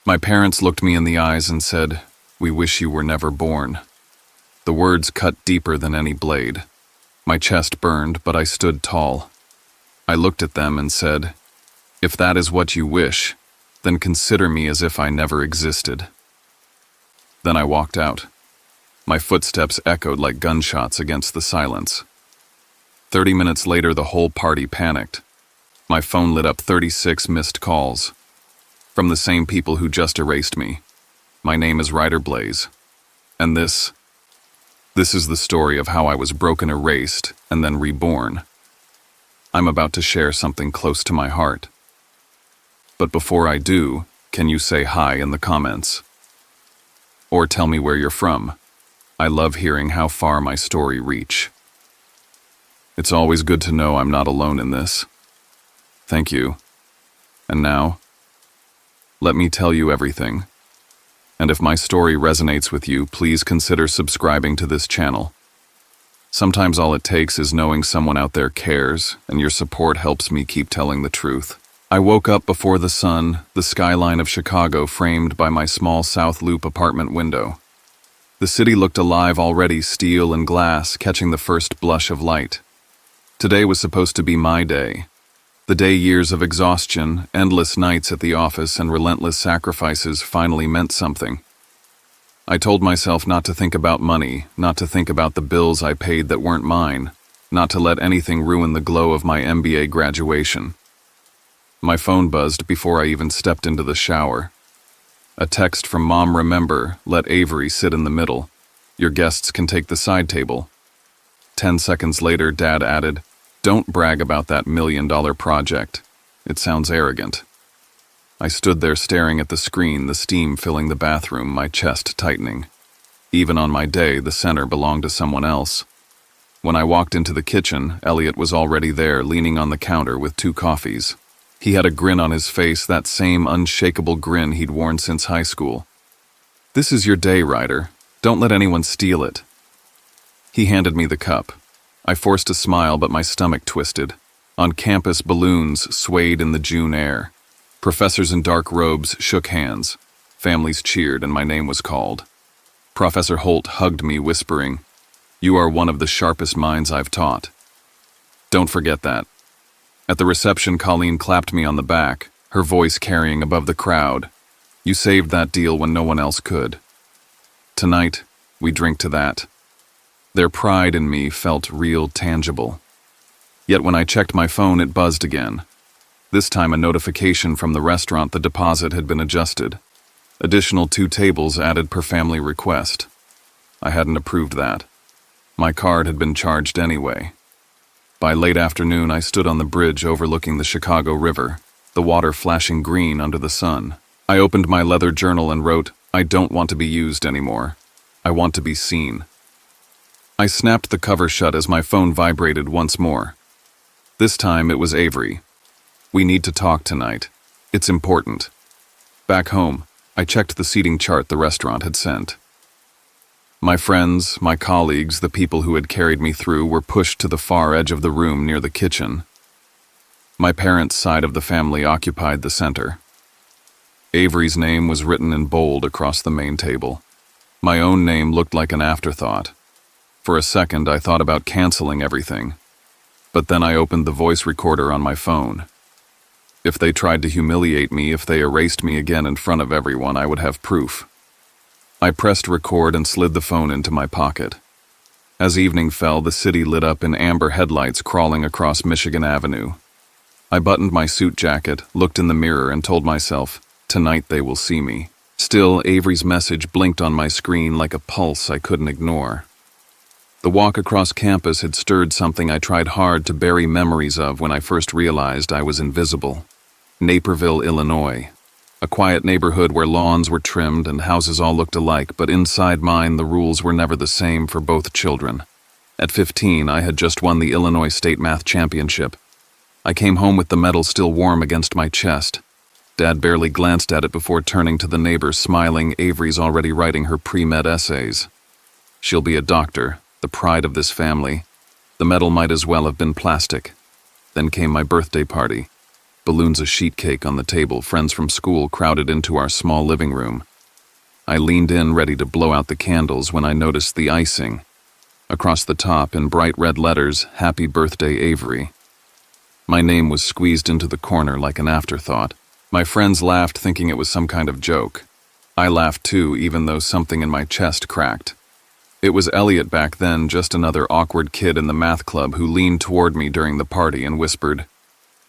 My parents looked me in the eyes and said, "We wish you were never born." The words cut deeper than any blade. My chest burned, but I stood tall. I looked at them and said, "If that is what you wish, then consider me as if I never existed." Then I walked out. My footsteps echoed like gunshots against the silence. 30 minutes later, the whole party panicked. My phone lit up 36 missed calls. From the same people who just erased me. My name is Ryder Blaze. And this is the story of how I was broken, erased, and then reborn. I'm about to share something close to my heart. But before I do, can you say hi in the comments? Or tell me where you're from. I love hearing how far my story reach. It's always good to know I'm not alone in this. Thank you. And now, let me tell you everything. And if my story resonates with you, please consider subscribing to this channel. Sometimes all it takes is knowing someone out there cares, and your support helps me keep telling the truth. I woke up before the sun, the skyline of Chicago framed by my small South Loop apartment window. The city looked alive already, steel and glass catching the first blush of light. Today was supposed to be my day. The day years of exhaustion, endless nights at the office, and relentless sacrifices finally meant something. I told myself not to think about money, not to think about the bills I paid that weren't mine, not to let anything ruin the glow of my MBA graduation. My phone buzzed before I even stepped into the shower. A text from Mom. "Remember, let Avery sit in the middle. Your guests can take the side table." 10 seconds later, Dad added, "Don't brag about that $1 million project. It sounds arrogant." I stood there staring at the screen, the steam filling the bathroom, my chest tightening. Even on my day, the center belonged to someone else. When I walked into the kitchen, Elliot was already there, leaning on the counter with 2 coffees. He had a grin on his face, that same unshakable grin he'd worn since high school. "This is your day, Ryder. Don't let anyone steal it." He handed me the cup. I forced a smile, but my stomach twisted. On campus, balloons swayed in the June air. Professors in dark robes shook hands. Families cheered, and my name was called. Professor Holt hugged me, whispering, "You are one of the sharpest minds I've taught. Don't forget that." At the reception, Colleen clapped me on the back, her voice carrying above the crowd. "You saved that deal when no one else could." Tonight, we drink to that. Their pride in me felt real, tangible. Yet when I checked my phone, it buzzed again. This time a notification from the restaurant the deposit had been adjusted. Additional 2 tables added per family request. I hadn't approved that. My card had been charged anyway. By late afternoon, I stood on the bridge overlooking the Chicago River, the water flashing green under the sun. I opened my leather journal and wrote, "I don't want to be used anymore. I want to be seen." I snapped the cover shut as my phone vibrated once more. This time it was Avery. "We need to talk tonight. It's important." Back home, I checked the seating chart the restaurant had sent. My friends, my colleagues, the people who had carried me through were pushed to the far edge of the room near the kitchen. My parents' side of the family occupied the center. Avery's name was written in bold across the main table. My own name looked like an afterthought. For a second, I thought about canceling everything. But then I opened the voice recorder on my phone. If they tried to humiliate me, if they erased me again in front of everyone, I would have proof. I pressed record and slid the phone into my pocket. As evening fell, the city lit up in amber headlights crawling across Michigan Avenue. I buttoned my suit jacket, looked in the mirror, and told myself, tonight they will see me. Still, Avery's message blinked on my screen like a pulse I couldn't ignore. The walk across campus had stirred something I tried hard to bury memories of when I first realized I was invisible. Naperville, Illinois. A quiet neighborhood where lawns were trimmed and houses all looked alike, but inside mine the rules were never the same for both children. At 15, I had just won the Illinois State Math Championship. I came home with the medal still warm against my chest. Dad barely glanced at it before turning to the neighbor, smiling. Avery's already writing her pre-med essays. She'll be a doctor, the pride of this family. The medal might as well have been plastic. Then came my birthday party. balloons of sheet cake on the table. Friends from school crowded into our small living room. I leaned in, ready to blow out the candles, when I noticed the icing. Across the top, in bright red letters, "Happy Birthday, Avery." My name was squeezed into the corner like an afterthought. My friends laughed, thinking it was some kind of joke. I laughed too, even though something in my chest cracked. It was Elliot back then, just another awkward kid in the math club who leaned toward me during the party and whispered,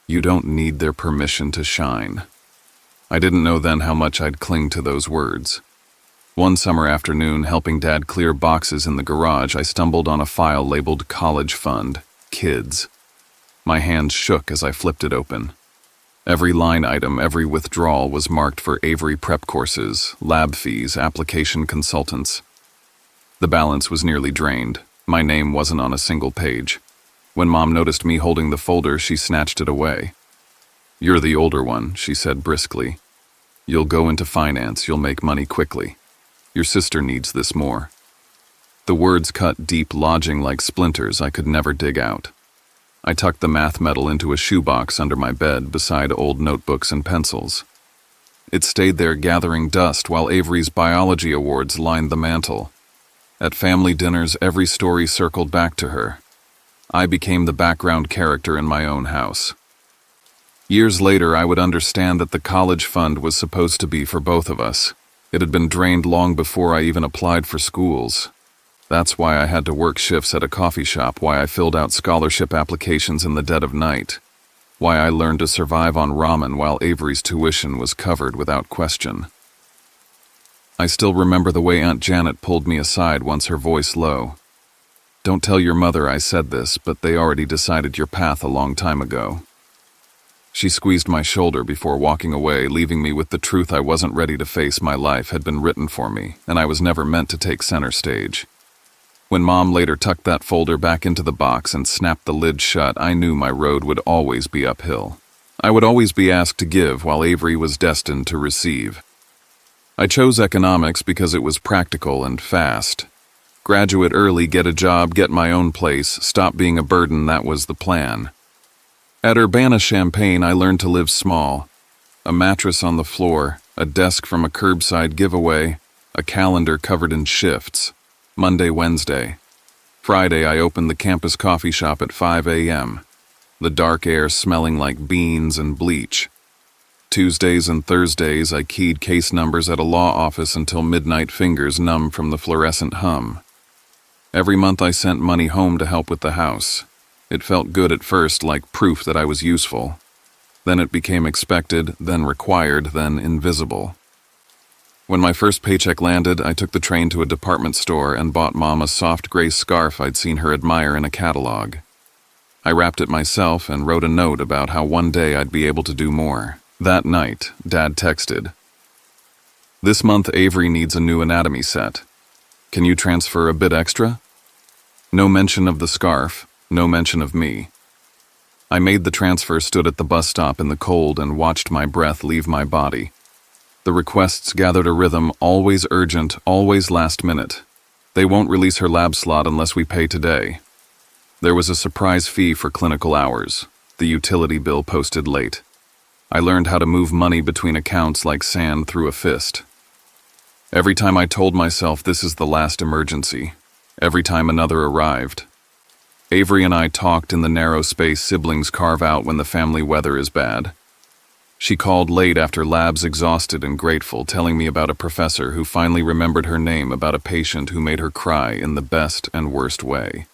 "You don't need their permission to shine." I didn't know then how much I'd cling to those words. One summer afternoon, helping Dad clear boxes in the garage, I stumbled on a file labeled College Fund, Kids. My hands shook as I flipped it open. Every line item, every withdrawal was marked for Avery prep courses, lab fees, application consultants. The balance was nearly drained. My name wasn't on a single page. When Mom noticed me holding the folder, she snatched it away. "You're the older one," she said briskly. "You'll go into finance, you'll make money quickly. Your sister needs this more." The words cut deep, lodging like splinters I could never dig out. I tucked the math medal into a shoebox under my bed beside old notebooks and pencils. It stayed there gathering dust while Avery's biology awards lined the mantel. At family dinners, every story circled back to her. I became the background character in my own house. Years later, I would understand that the college fund was supposed to be for both of us. It had been drained long before I even applied for schools. That's why I had to work shifts at a coffee shop, why I filled out scholarship applications in the dead of night, why I learned to survive on ramen while Avery's tuition was covered without question. I still remember the way Aunt Janet pulled me aside once, her voice low. "Don't tell your mother I said this, but they already decided your path a long time ago." She squeezed my shoulder before walking away, leaving me with the truth I wasn't ready to face. My life had been written for me, and I was never meant to take center stage. When Mom later tucked that folder back into the box and snapped the lid shut, I knew my road would always be uphill. I would always be asked to give while Avery was destined to receive. I chose economics because it was practical and fast. Graduate early, get a job, get my own place, stop being a burden, that was the plan. At Urbana-Champaign, I learned to live small. A mattress on the floor, a desk from a curbside giveaway, a calendar covered in shifts. Monday, Wednesday. Friday, I opened the campus coffee shop at 5 a.m., the dark air smelling like beans and bleach. Tuesdays and Thursdays, I keyed case numbers at a law office until midnight, fingers numb from the fluorescent hum. Every month I sent money home to help with the house. It felt good at first, like proof that I was useful. Then it became expected, then required, then invisible. When my first paycheck landed, I took the train to a department store and bought Mom a soft gray scarf I'd seen her admire in a catalog. I wrapped it myself and wrote a note about how one day I'd be able to do more. That night, Dad texted, "This month Avery needs a new anatomy set. Can you transfer a bit extra?" No mention of the scarf, no mention of me. I made the transfer, stood at the bus stop in the cold, and watched my breath leave my body. The requests gathered a rhythm, always urgent, always last minute. They won't release her lab slot unless we pay today. There was a surprise fee for clinical hours. The utility bill posted late. I learned how to move money between accounts like sand through a fist. Every time I told myself this is the last emergency. Every time another arrived. Avery and I talked in the narrow space siblings carve out when the family weather is bad. She called late after labs, exhausted and grateful, telling me about a professor who finally remembered her name, about a patient who made her cry in the best and worst way.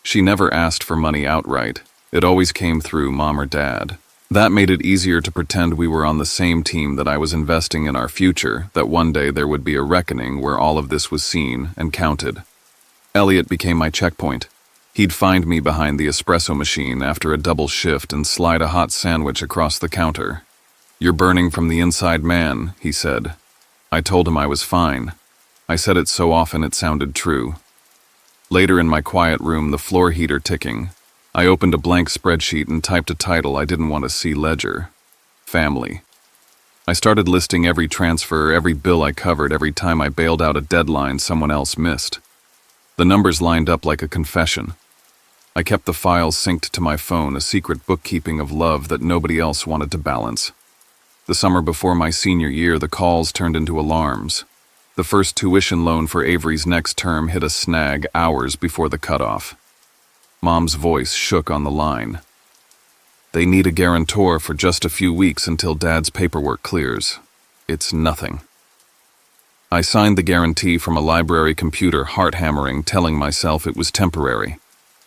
She never asked for money outright. It always came through Mom or Dad. That made it easier to pretend we were on the same team, that I was investing in our future, that one day there would be a reckoning where all of this was seen and counted. Elliot became my checkpoint. He'd find me behind the espresso machine after a double shift and slide a hot sandwich across the counter. "You're burning from the inside, man," he said. I told him I was fine. I said it so often it sounded true. Later in my quiet room, the floor heater ticking, I opened a blank spreadsheet and typed a title I didn't want to see: Ledger. Family. I started listing every transfer, every bill I covered, every time I bailed out a deadline someone else missed. The numbers lined up like a confession. I kept the files synced to my phone, a secret bookkeeping of love that nobody else wanted to balance. The summer before my senior year, the calls turned into alarms. The first tuition loan for Avery's next term hit a snag hours before the cutoff. Mom's voice shook on the line. They need a guarantor for just a few weeks until Dad's paperwork clears. It's nothing. I signed the guarantee from a library computer, heart-hammering, telling myself it was temporary.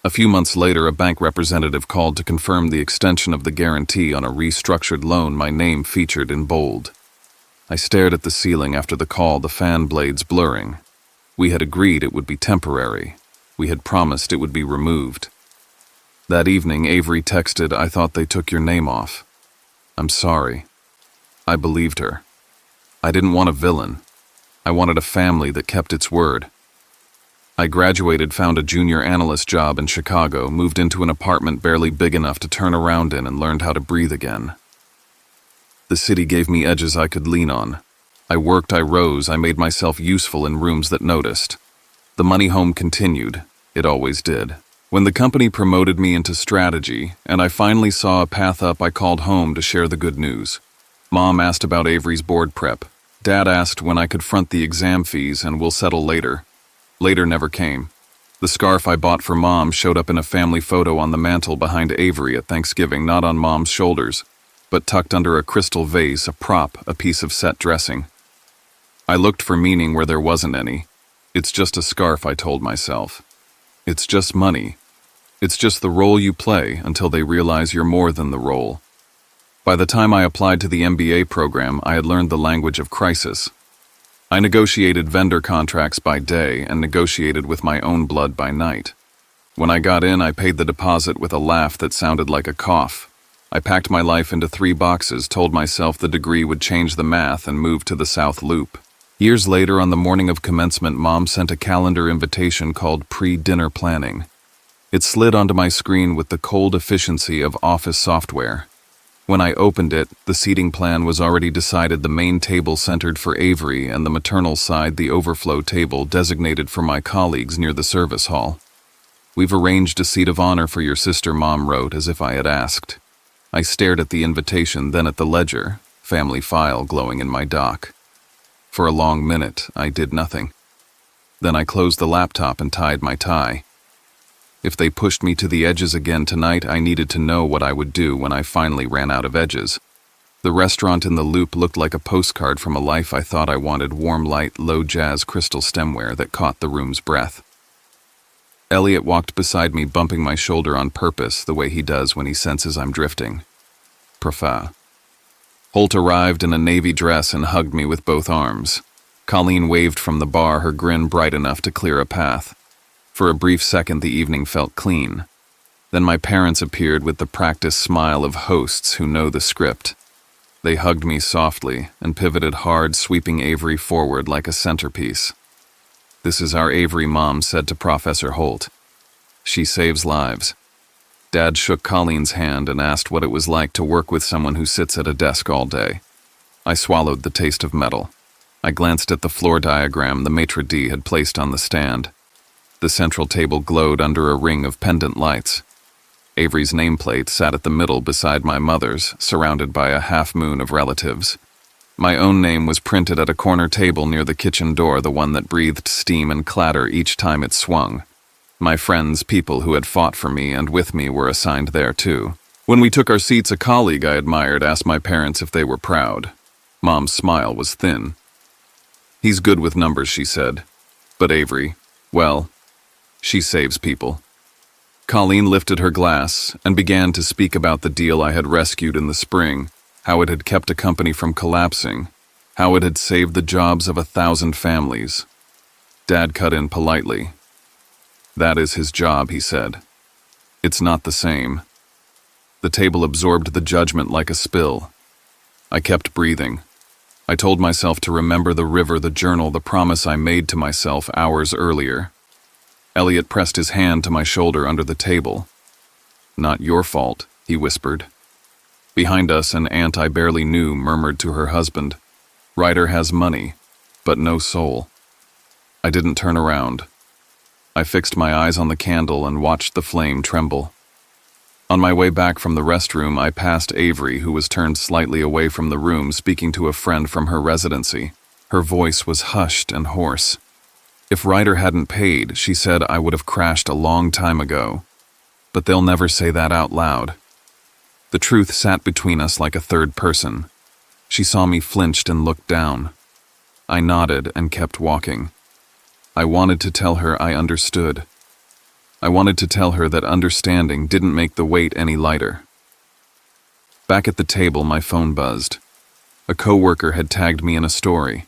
A few months later, a bank representative called to confirm the extension of the guarantee on a restructured loan, my name featured in bold. I stared at the ceiling after the call, the fan blades blurring. We had agreed it would be temporary. We had promised it would be removed. That evening, Avery texted, "I thought they took your name off." "I'm sorry." I believed her. I didn't want a villain. I wanted a family that kept its word. I graduated, found a junior analyst job in Chicago, moved into an apartment barely big enough to turn around in, and learned how to breathe again. The city gave me edges I could lean on. I worked, I rose, I made myself useful in rooms that noticed. The money home continued. It always did. When the company promoted me into strategy, and I finally saw a path up, I called home to share the good news. Mom asked about Avery's board prep. Dad asked when I could front the exam fees, and we'll settle later. Later never came. The scarf I bought for Mom showed up in a family photo on the mantel behind Avery at Thanksgiving, not on Mom's shoulders, but tucked under a crystal vase, a prop, a piece of set dressing. I looked for meaning where there wasn't any. It's just a scarf, I told myself. It's just money. It's just the role you play until they realize you're more than the role. By the time I applied to the MBA program, I had learned the language of crisis. I negotiated vendor contracts by day and negotiated with my own blood by night. When I got in, I paid the deposit with a laugh that sounded like a cough. I packed my life into 3 boxes, told myself the degree would change the math, and moved to the South Loop. Years later, on the morning of commencement, Mom sent a calendar invitation called Pre-Dinner Planning. It slid onto my screen with the cold efficiency of office software. When I opened it, the seating plan was already decided, the main table centered for Avery and the maternal side the overflow table designated for my colleagues near the service hall. "We've arranged a seat of honor for your sister," Mom wrote, as if I had asked. I stared at the invitation, then at the ledger, family file glowing in my dock. For a long minute, I did nothing. Then I closed the laptop and tied my tie. If they pushed me to the edges again tonight, I needed to know what I would do when I finally ran out of edges. The restaurant in the Loop looked like a postcard from a life I thought I wanted, warm light, low jazz crystal stemware that caught the room's breath. Elliot walked beside me, bumping my shoulder on purpose, the way he does when he senses I'm drifting. Profa. Holt arrived in a navy dress and hugged me with both arms. Colleen waved from the bar, her grin bright enough to clear a path. For a brief second, the evening felt clean. Then my parents appeared with the practiced smile of hosts who know the script. They hugged me softly and pivoted hard, sweeping Avery forward like a centerpiece. "This is our Avery," Mom said to Professor Holt. "She saves lives." Dad shook Colleen's hand and asked what it was like to work with someone who sits at a desk all day. I swallowed the taste of metal. I glanced at the floor diagram the maitre d' had placed on the stand. The central table glowed under a ring of pendant lights. Avery's nameplate sat at the middle beside my mother's, surrounded by a half-moon of relatives. My own name was printed at a corner table near the kitchen door, the one that breathed steam and clatter each time it swung. My friends, people who had fought for me and with me, were assigned there too. When we took our seats, a colleague I admired asked my parents if they were proud. Mom's smile was thin. "He's good with numbers," she said. "But Avery, well, she saves people." Colleen lifted her glass and began to speak about the deal I had rescued in the spring, how it had kept a company from collapsing, how it had saved the jobs of 1,000 families. Dad cut in politely. "That is his job," he said. "It's not the same." The table absorbed the judgment like a spill. I kept breathing. I told myself to remember the river, the journal, the promise I made to myself hours earlier. Elliot pressed his hand to my shoulder under the table. "Not your fault," he whispered. Behind us, an aunt I barely knew murmured to her husband, "Ryder has money, but no soul." I didn't turn around. I fixed my eyes on the candle and watched the flame tremble. On my way back from the restroom, I passed Avery, who was turned slightly away from the room, speaking to a friend from her residency. Her voice was hushed and hoarse. If Ryder hadn't paid, she said, I would have crashed a long time ago. But they'll never say that out loud. The truth sat between us like a third person. She saw me flinched and looked down. I nodded and kept walking. I wanted to tell her I understood. I wanted to tell her that understanding didn't make the weight any lighter. Back at the table, my phone buzzed. A coworker had tagged me in a story.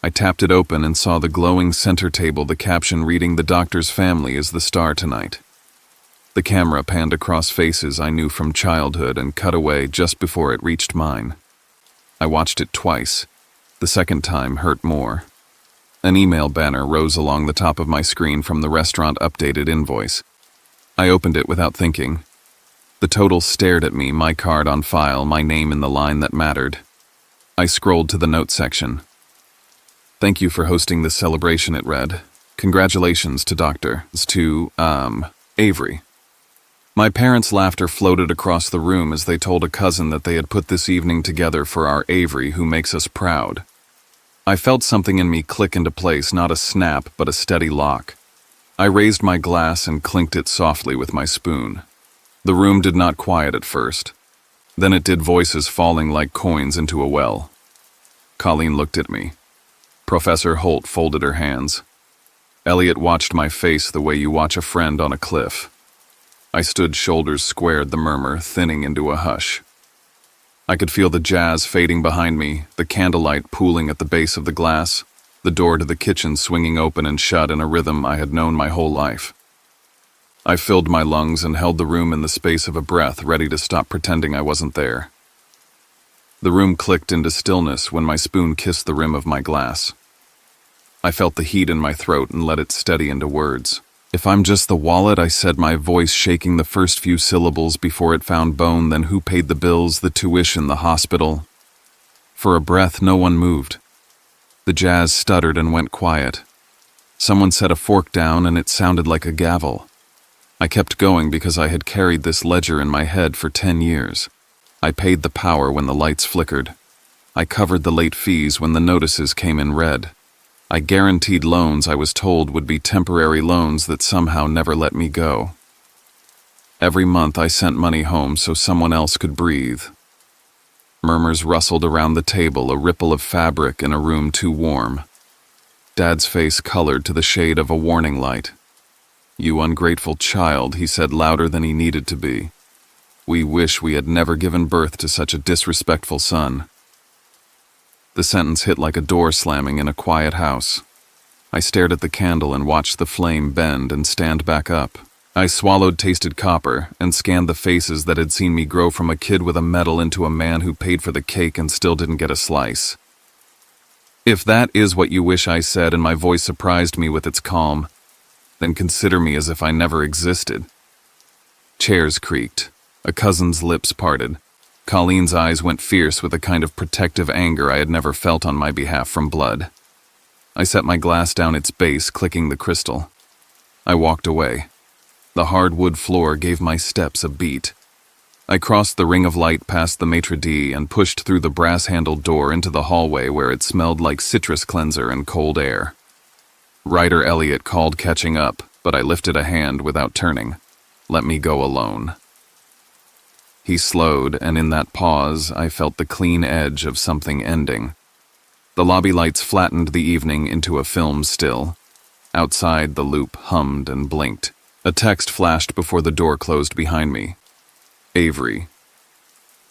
I tapped it open and saw the glowing center table, the caption reading, "The doctor's family is the star tonight." The camera panned across faces I knew from childhood and cut away just before it reached mine. I watched it twice. The second time hurt more. An email banner rose along the top of my screen from the restaurant updated invoice. I opened it without thinking. The total stared at me, my card on file, my name in the line that mattered. I scrolled to the notes section. "Thank you for hosting this celebration," it read. "Congratulations to Avery." My parents' laughter floated across the room as they told a cousin that they had put this evening together for our Avery, who makes us proud. I felt something in me click into place, not a snap, but a steady lock. I raised my glass and clinked it softly with my spoon. The room did not quiet at first. Then it did, voices falling like coins into a well. Colleen looked at me. Professor Holt folded her hands. Elliot watched my face the way you watch a friend on a cliff. I stood, shoulders squared, the murmur thinning into a hush. I could feel the jazz fading behind me, the candlelight pooling at the base of the glass, the door to the kitchen swinging open and shut in a rhythm I had known my whole life. I filled my lungs and held the room in the space of a breath, ready to stop pretending I wasn't there. The room clicked into stillness when my spoon kissed the rim of my glass. I felt the heat in my throat and let it steady into words. "If I'm just the wallet," I said, my voice shaking the first few syllables before it found bone. "Then who paid the bills, the tuition, the hospital?" For a breath, no one moved. The jazz stuttered and went quiet. Someone set a fork down and it sounded like a gavel. I kept going because I had carried this ledger in my head for 10 years. I paid the power when the lights flickered. I covered the late fees when the notices came in red. I guaranteed loans I was told would be temporary loans that somehow never let me go. Every month I sent money home so someone else could breathe. Murmurs rustled around the table, a ripple of fabric in a room too warm. Dad's face colored to the shade of a warning light. "You ungrateful child," he said louder than he needed to be. "We wish we had never given birth to such a disrespectful son." The sentence hit like a door slamming in a quiet house. I stared at the candle and watched the flame bend and stand back up. I swallowed tasted copper and scanned the faces that had seen me grow from a kid with a medal into a man who paid for the cake and still didn't get a slice. "If that is what you wish," I said, and my voice surprised me with its calm, "then consider me as if I never existed." Chairs creaked. A cousin's lips parted. Colleen's eyes went fierce with a kind of protective anger I had never felt on my behalf from blood. I set my glass down its base, clicking the crystal. I walked away. The hardwood floor gave my steps a beat. I crossed the ring of light past the maitre d' and pushed through the brass-handled door into the hallway where it smelled like citrus cleanser and cold air. Ryder Elliot called catching up, but I lifted a hand without turning. "Let me go alone." He slowed, and in that pause, I felt the clean edge of something ending. The lobby lights flattened the evening into a film still. Outside, the loop hummed and blinked. A text flashed before the door closed behind me. "Avery,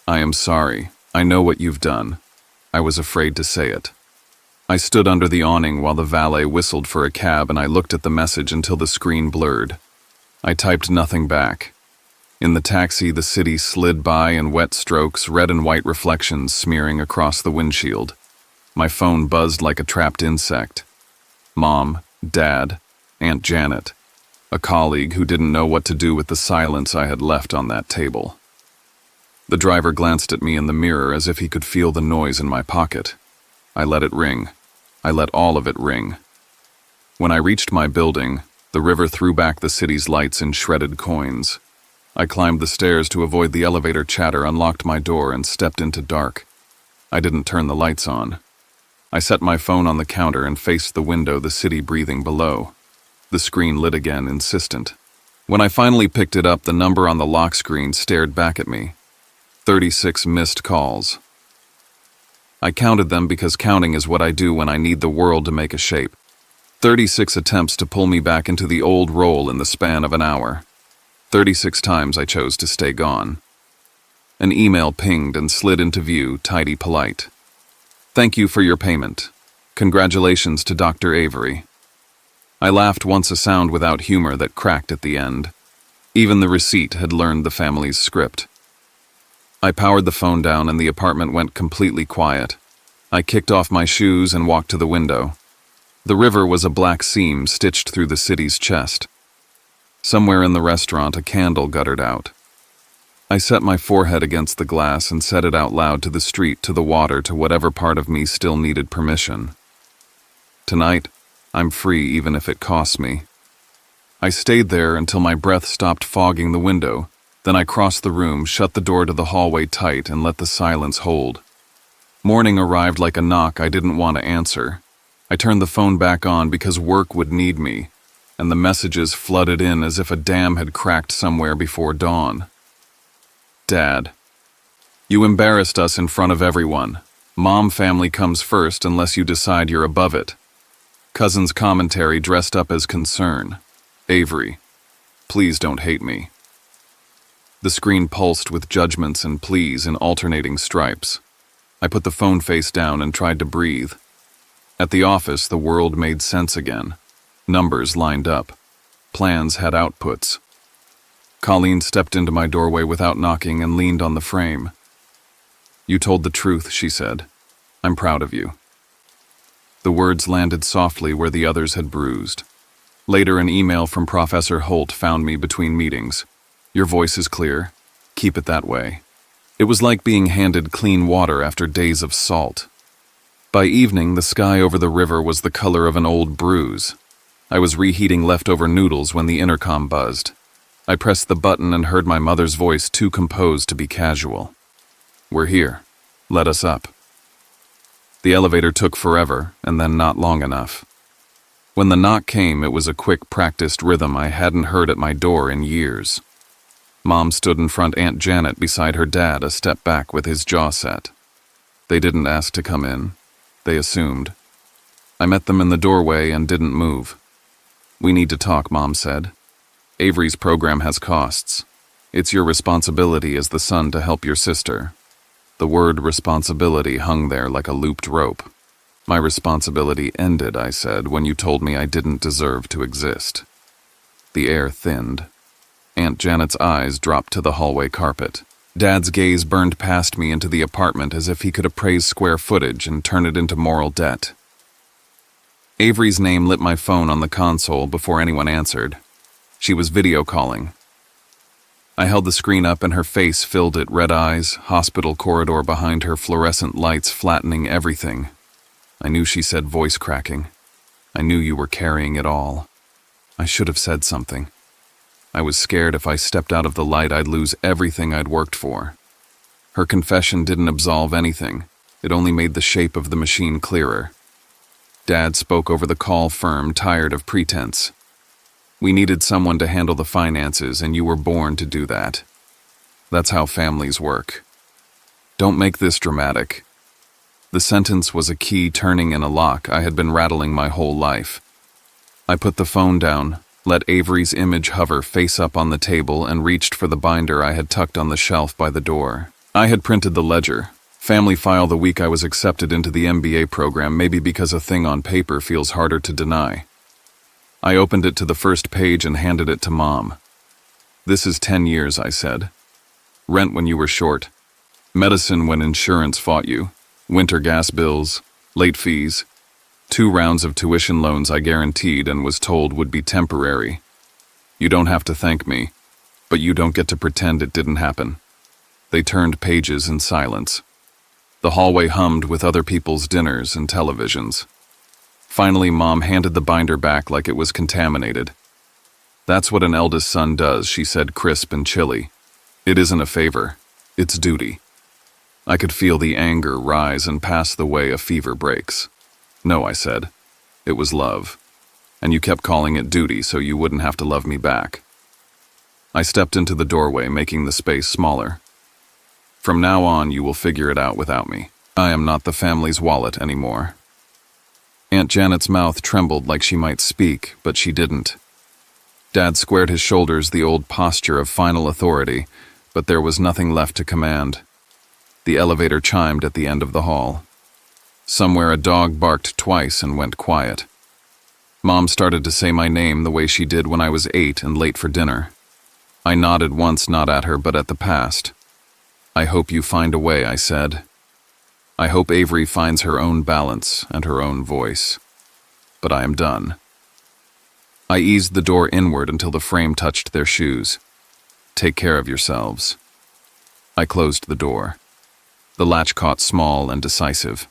I am sorry. I know what you've done. I was afraid to say it." I stood under the awning while the valet whistled for a cab, and I looked at the message until the screen blurred. I typed nothing back. In the taxi, the city slid by in wet strokes, red and white reflections smearing across the windshield. My phone buzzed like a trapped insect. Mom, Dad, Aunt Janet, a colleague who didn't know what to do with the silence I had left on that table. The driver glanced at me in the mirror as if he could feel the noise in my pocket. I let it ring. I let all of it ring. When I reached my building, The river threw back the city's lights in shredded coins. I climbed the stairs to avoid the elevator chatter, unlocked my door, and stepped into dark. I didn't turn the lights on. I set my phone on the counter and faced the window, the city breathing below. The screen lit again, insistent. When I finally picked it up, the number on the lock screen stared back at me. 36 missed calls. I counted them because counting is what I do when I need the world to make a shape. 36 attempts to pull me back into the old role in the span of an hour. 36 times I chose to stay gone. An email pinged and slid into view, tidy polite. Thank you for your payment. Congratulations to Dr. Avery. I laughed once, a sound without humor that cracked at the end. Even the receipt had learned the family's script. I powered the phone down and the apartment went completely quiet. I kicked off my shoes and walked to the window. The river was a black seam stitched through the city's chest. Somewhere in the restaurant, a candle guttered out. I set my forehead against the glass and said it out loud, to the street, to the water, to whatever part of me still needed permission. Tonight, I'm free even if it costs me. I stayed there until my breath stopped fogging the window. Then I crossed the room, shut the door to the hallway tight, and let the silence hold. Morning arrived like a knock I didn't want to answer. I turned the phone back on because work would need me, and the messages flooded in as if a dam had cracked somewhere before dawn. Dad, you embarrassed us in front of everyone. Mom family comes first unless you decide you're above it. Cousin's commentary dressed up as concern. Avery, please don't hate me. The screen pulsed with judgments and pleas in alternating stripes. I put the phone face down and tried to breathe. At the office, the world made sense again. Numbers lined up. Plans had outputs. Colleen stepped into my doorway without knocking and leaned on the frame. You told the truth, she said. I'm proud of you. The words landed softly where the others had bruised. Later, an email from Professor Holt found me between meetings. Your voice is clear. Keep it that way. It was like being handed clean water after days of salt. By evening, the sky over the river was the color of an old bruise. I was reheating leftover noodles when the intercom buzzed. I pressed the button and heard my mother's voice, too composed to be casual. We're here. Let us up. The elevator took forever, and then not long enough. When the knock came, it was a quick, practiced rhythm I hadn't heard at my door in years. Mom stood in front, Aunt Janet beside her dad, a step back with his jaw set. They didn't ask to come in. They assumed. I met them in the doorway and didn't move. We need to talk, Mom said. Avery's program has costs. It's your responsibility as the son to help your sister. The word responsibility hung there like a looped rope. My responsibility ended, I said, when you told me I didn't deserve to exist. The air thinned. Aunt Janet's eyes dropped to the hallway carpet. Dad's gaze burned past me into the apartment as if he could appraise square footage and turn it into moral debt. Avery's name lit my phone on the console before anyone answered. She was video calling. I held the screen up and her face filled it, red eyes, hospital corridor behind her, fluorescent lights flattening everything. I knew, she said, voice cracking. I knew you were carrying it all. I should have said something. I was scared if I stepped out of the light I'd lose everything I'd worked for. Her confession didn't absolve anything. It only made the shape of the machine clearer. Dad spoke over the call, firm, tired of pretense. We needed someone to handle the finances, and you were born to do that. That's how families work. Don't make this dramatic. The sentence was a key turning in a lock I had been rattling my whole life. I put the phone down, let Avery's image hover face up on the table, and reached for the binder I had tucked on the shelf by the door. I had printed the ledger, family file, the week I was accepted into the MBA program, maybe because a thing on paper feels harder to deny. I opened it to the first page and handed it to Mom. This is 10 years, I said. Rent when you were short. Medicine when insurance fought you. Winter gas bills. Late fees. 2 rounds of tuition loans I guaranteed and was told would be temporary. You don't have to thank me, but you don't get to pretend it didn't happen. They turned pages in silence. The hallway hummed with other people's dinners and televisions. Finally, Mom handed the binder back like it was contaminated. That's what an eldest son does, she said, crisp and chilly. It isn't a favor. It's duty. I could feel the anger rise and pass the way a fever breaks. No, I said. It was love. And you kept calling it duty so you wouldn't have to love me back. I stepped into the doorway, making the space smaller. From now on, you will figure it out without me. I am not the family's wallet anymore. Aunt Janet's mouth trembled like she might speak, but she didn't. Dad squared his shoulders, the old posture of final authority, but there was nothing left to command. The elevator chimed at the end of the hall. Somewhere a dog barked twice and went quiet. Mom started to say my name the way she did when I was 8 and late for dinner. I nodded once, not at her but at the past. I hope you find a way, I said. I hope Avery finds her own balance and her own voice. But I am done. I eased the door inward until the frame touched their shoes. Take care of yourselves. I closed the door. The latch caught small and decisive.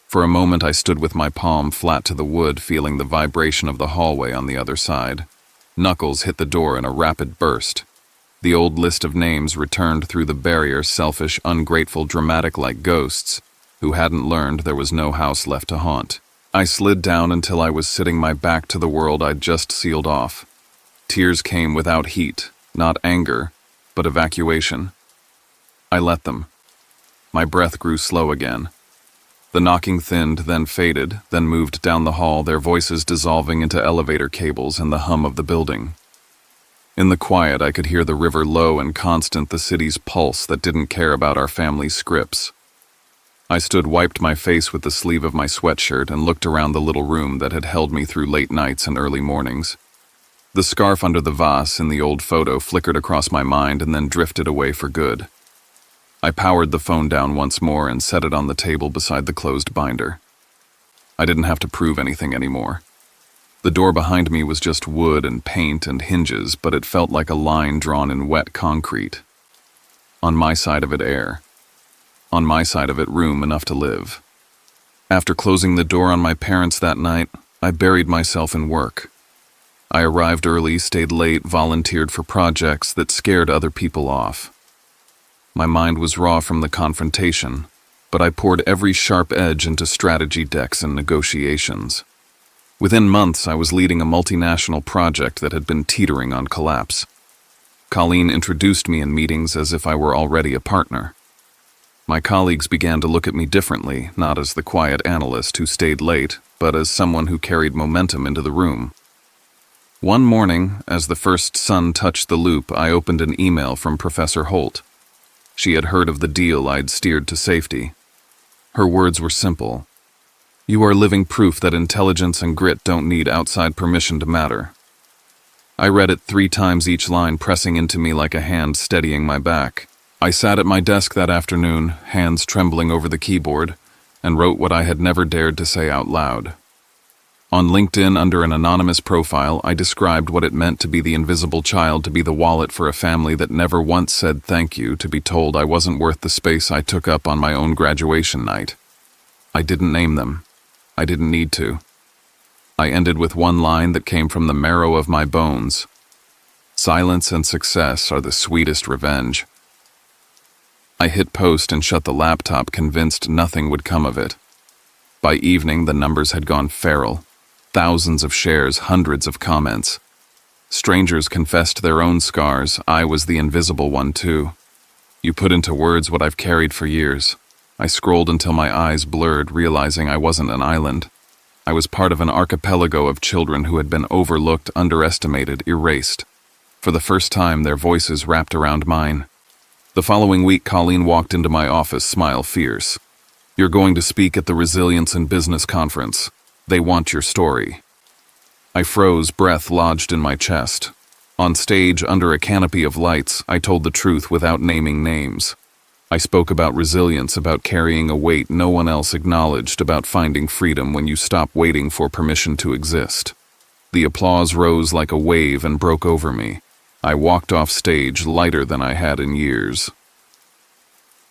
For a moment I stood with my palm flat to the wood, feeling the vibration of the hallway on the other side. Knuckles hit the door in a rapid burst. The old list of names returned through the barrier, selfish, ungrateful, dramatic like ghosts, who hadn't learned there was no house left to haunt. I slid down until I was sitting my back to the world I'd just sealed off. Tears came without heat, not anger, but evacuation. I let them. My breath grew slow again. The knocking thinned, then faded, then moved down the hall, their voices dissolving into elevator cables and the hum of the building. In the quiet, I could hear the river low and constant, the city's pulse that didn't care about our family's scripts. I stood, wiped my face with the sleeve of my sweatshirt, and looked around the little room that had held me through late nights and early mornings. The scarf under the vase in the old photo flickered across my mind and then drifted away for good. I powered the phone down once more and set it on the table beside the closed binder. I didn't have to prove anything anymore. The door behind me was just wood and paint and hinges, but it felt like a line drawn in wet concrete. On my side of it, air. On my side of it, room enough to live. After closing the door on my parents that night, I buried myself in work. I arrived early, stayed late, volunteered for projects that scared other people off. My mind was raw from the confrontation, but I poured every sharp edge into strategy decks and negotiations. Within months, I was leading a multinational project that had been teetering on collapse. Colleen introduced me in meetings as if I were already a partner. My colleagues began to look at me differently, not as the quiet analyst who stayed late, but as someone who carried momentum into the room. One morning, as the first sun touched the loop, I opened an email from Professor Holt. She had heard of the deal I'd steered to safety. Her words were simple. You are living proof that intelligence and grit don't need outside permission to matter. I read it 3 times, each line pressing into me like a hand steadying my back. I sat at my desk that afternoon, hands trembling over the keyboard, and wrote what I had never dared to say out loud. On LinkedIn, under an anonymous profile, I described what it meant to be the invisible child, to be the wallet for a family that never once said thank you, to be told I wasn't worth the space I took up on my own graduation night. I didn't name them. I didn't need to. I ended with one line that came from the marrow of my bones. Silence and success are the sweetest revenge. I hit post and shut the laptop, convinced nothing would come of it. By evening, the numbers had gone feral. Thousands of shares, hundreds of comments. Strangers confessed their own scars. I was the invisible one, too. You put into words what I've carried for years. I scrolled until my eyes blurred, realizing I wasn't an island. I was part of an archipelago of children who had been overlooked, underestimated, erased. For the first time, their voices wrapped around mine. The following week, Colleen walked into my office, smile fierce. You're going to speak at the Resilience in Business Conference. They want your story. I froze, breath lodged in my chest. On stage, under a canopy of lights, I told the truth without naming names. I spoke about resilience, about carrying a weight no one else acknowledged, about finding freedom when you stop waiting for permission to exist. The applause rose like a wave and broke over me. I walked off stage lighter than I had in years.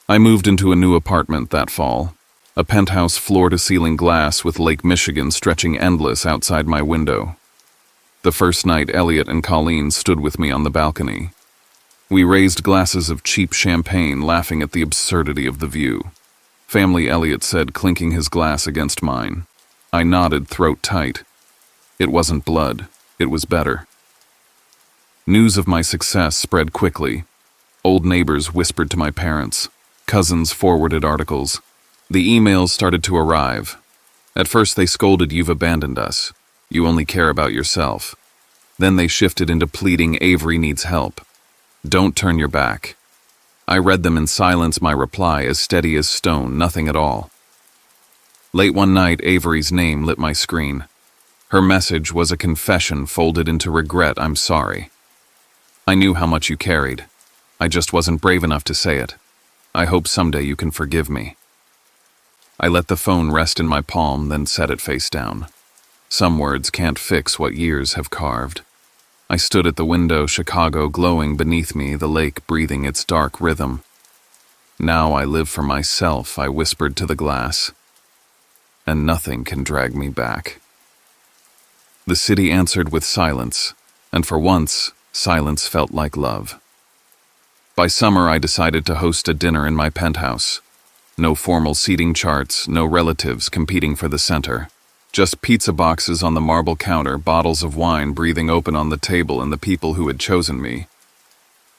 I moved into a new apartment that fall. A penthouse floor-to-ceiling glass with Lake Michigan stretching endless outside my window. The first night, Elliot and Colleen stood with me on the balcony. We raised glasses of cheap champagne, laughing at the absurdity of the view. Family, Elliot said, clinking his glass against mine. I nodded, throat tight. It wasn't blood. It was better. News of my success spread quickly. Old neighbors whispered to my parents. Cousins forwarded articles. The emails started to arrive. At first they scolded, "You've abandoned us. You only care about yourself." Then they shifted into pleading, "Avery needs help. Don't turn your back." I read them in silence, my reply as steady as stone, nothing at all. Late one night, Avery's name lit my screen. Her message was a confession folded into regret. "I'm sorry. I knew how much you carried. I just wasn't brave enough to say it. I hope someday you can forgive me." I let the phone rest in my palm, then set it face down. Some words can't fix what years have carved. I stood at the window, Chicago glowing beneath me, the lake breathing its dark rhythm. "Now I live for myself," I whispered to the glass. "And nothing can drag me back." The city answered with silence, and for once, silence felt like love. By summer, I decided to host a dinner in my penthouse. No formal seating charts, no relatives competing for the center. Just pizza boxes on the marble counter, bottles of wine breathing open on the table, and the people who had chosen me.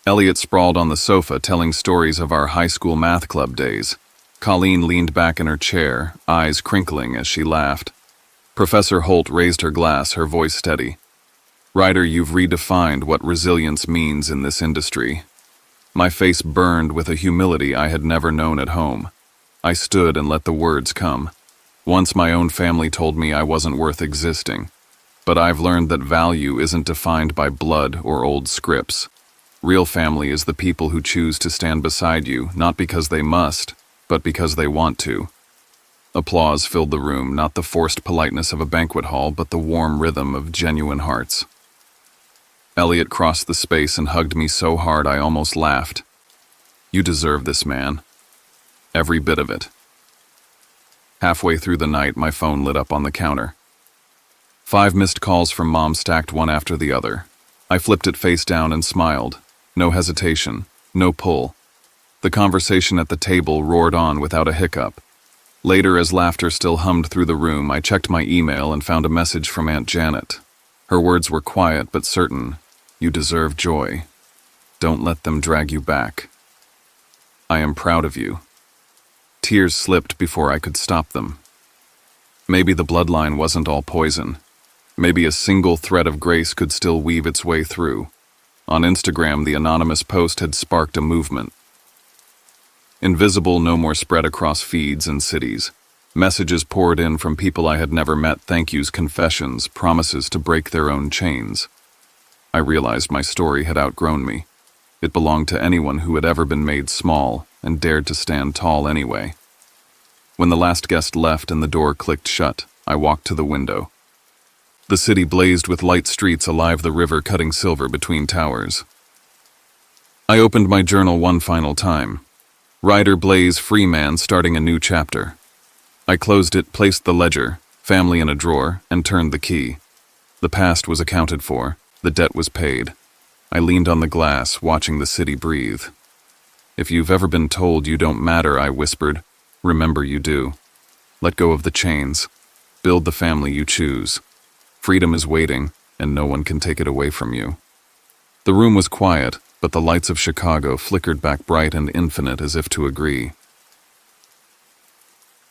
Elliot sprawled on the sofa, telling stories of our high school math club days. Colleen leaned back in her chair, eyes crinkling as she laughed. Professor Holt raised her glass, her voice steady. "Ryder, you've redefined what resilience means in this industry." My face burned with a humility I had never known at home. I stood and let the words come. Once my own family told me I wasn't worth existing. But I've learned that value isn't defined by blood or old scripts. Real family is the people who choose to stand beside you, not because they must, but because they want to. Applause filled the room, not the forced politeness of a banquet hall, but the warm rhythm of genuine hearts. Elliot crossed the space and hugged me so hard I almost laughed. "You deserve this, man. Every bit of it." Halfway through the night, my phone lit up on the counter. 5 missed calls from Mom stacked one after the other. I flipped it face down and smiled. No hesitation, no pull. The conversation at the table roared on without a hiccup. Later, as laughter still hummed through the room, I checked my email and found a message from Aunt Janet. Her words were quiet but certain. "You deserve joy. Don't let them drag you back. I am proud of you." Tears slipped before I could stop them. Maybe the bloodline wasn't all poison. Maybe a single thread of grace could still weave its way through. On Instagram, the anonymous post had sparked a movement. Invisible no more spread across feeds and cities. Messages poured in from people I had never met, thank yous, confessions, promises to break their own chains. I realized my story had outgrown me. It belonged to anyone who had ever been made small and dared to stand tall anyway. When the last guest left and the door clicked shut, I walked to the window. The city blazed with light streets, alive, the river cutting silver between towers. I opened my journal one final time. Ryder Blaze, free man, starting a new chapter. I closed it, placed the ledger, family in a drawer, and turned the key. The past was accounted for. The debt was paid. I leaned on the glass, watching the city breathe. "If you've ever been told you don't matter," I whispered, "remember you do. Let go of the chains. Build the family you choose. Freedom is waiting, and no one can take it away from you." The room was quiet, but the lights of Chicago flickered back bright and infinite as if to agree.